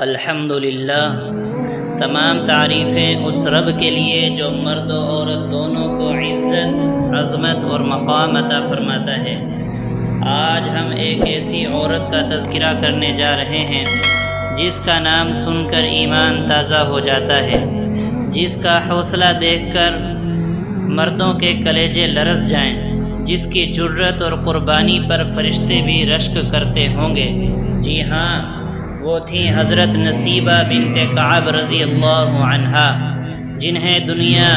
الحمدللہ، تمام تعریفیں اس رب کے لیے جو مرد و عورت دونوں کو عزت، عظمت اور مقام عطا فرماتا ہے۔ آج ہم ایک ایسی عورت کا تذکرہ کرنے جا رہے ہیں جس کا نام سن کر ایمان تازہ ہو جاتا ہے، جس کا حوصلہ دیکھ کر مردوں کے کلیجے لرز جائیں، جس کی جرت اور قربانی پر فرشتے بھی رشک کرتے ہوں گے۔ جی ہاں، وہ تھیں حضرت نصیبہ بنت کعب رضی اللہ عنہا، جنہیں دنیا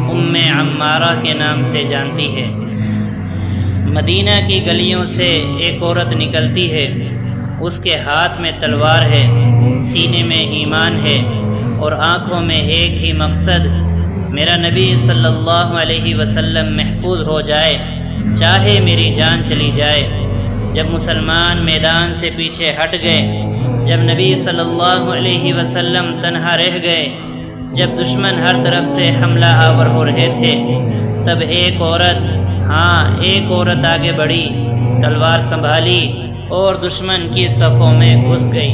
ام عمارہ کے نام سے جانتی ہے۔ مدینہ کی گلیوں سے ایک عورت نکلتی ہے، اس کے ہاتھ میں تلوار ہے، سینے میں ایمان ہے اور آنکھوں میں ایک ہی مقصد، میرا نبی صلی اللہ علیہ وسلم محفوظ ہو جائے، چاہے میری جان چلی جائے۔ جب مسلمان میدان سے پیچھے ہٹ گئے، جب نبی صلی اللہ علیہ وسلم تنہا رہ گئے، جب دشمن ہر طرف سے حملہ آور ہو رہے تھے، تب ایک عورت آگے بڑھی، تلوار سنبھالی اور دشمن کی صفوں میں گھس گئی۔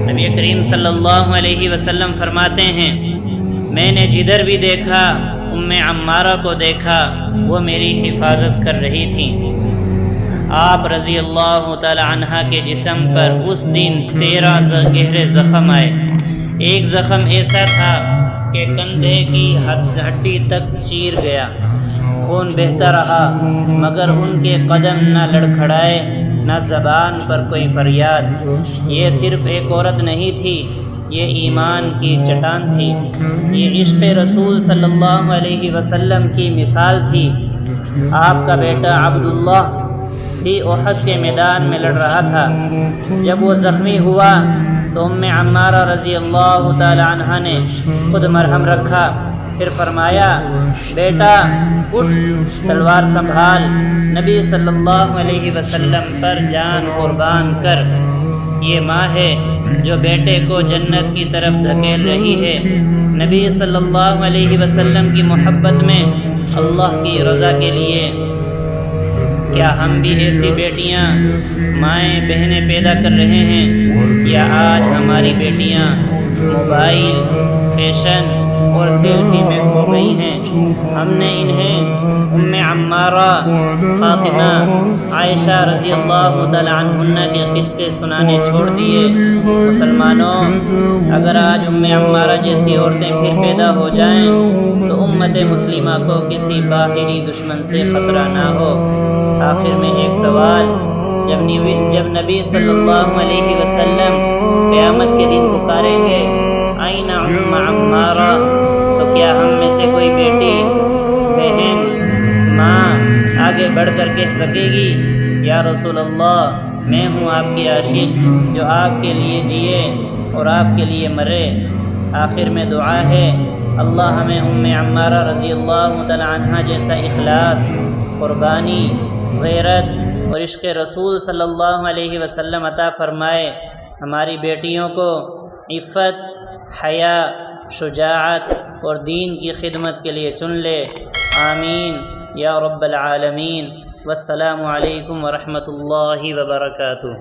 نبی کریم صلی اللہ علیہ وسلم فرماتے ہیں، میں نے جدھر بھی دیکھا ام عمارہ کو دیکھا، وہ میری حفاظت کر رہی تھیں۔ آپ رضی اللہ تعالی عنہ کے جسم پر اس دن 13 گہرے زخم آئے۔ ایک زخم ایسا تھا کہ کندھے کی ہڈی تک چیر گیا، خون بہتا رہا، مگر ان کے قدم نہ لڑکھڑائے، نہ زبان پر کوئی فریاد۔ یہ صرف ایک عورت نہیں تھی، یہ ایمان کی چٹان تھی، یہ عشق رسول صلی اللہ علیہ وسلم کی مثال تھی۔ آپ کا بیٹا عبداللہ بھی احد کے میدان میں لڑ رہا تھا۔ جب وہ زخمی ہوا تو ام عمارہ رضی اللہ تعالی عنہ نے خود مرہم رکھا، پھر فرمایا، بیٹا اٹھ، تلوار سنبھال، نبی صلی اللہ علیہ وسلم پر جان قربان کر۔ یہ ماں ہے جو بیٹے کو جنت کی طرف دھکیل رہی ہے۔ نبی صلی اللہ علیہ وسلم کی محبت میں، اللہ کی رضا کے لیے۔ کیا ہم بھی ایسی بیٹیاں، مائیں، بہنیں پیدا کر رہے ہیں، یا آج ہماری بیٹیاں موبائل، فیشن اور سیلفی میں کھو گئی ہیں؟ ہم نے انہیں ام عمارہ، فاطمہ، عائشہ رضی اللہ تعالی عنہن کے قصے سنانے چھوڑ دیے۔ مسلمانوں، اگر آج ام عمارہ جیسی عورتیں پھر پیدا ہو جائیں تو امت مسلمہ کو کسی باہری دشمن سے خطرہ نہ ہو۔ آخر میں ایک سوال، جب نبی صلی اللہ علیہ وسلم قیامت کے دن پکاریں گے، آئین ام عمارہ، تو کیا ہم میں سے کوئی بیٹی، بہن، ماں آگے بڑھ کر کہہ سکے گی، یا رسول اللہ، میں ہوں آپ کی عاشق جو آپ کے لیے جیے اور آپ کے لیے مرے؟ آخر میں دعا ہے، اللہ ہمیں ام عمارہ رضی اللہ تعالی عنہ جیسا اخلاص، قربانی، غیرت اور عشق رسول صلی اللہ علیہ وسلم عطا فرمائے۔ ہماری بیٹیوں کو عفت، حیا، شجاعت اور دین کی خدمت کے لیے چن لے۔ آمین یا رب العالمین۔ والسلام علیکم ورحمۃ اللہ وبرکاتہ۔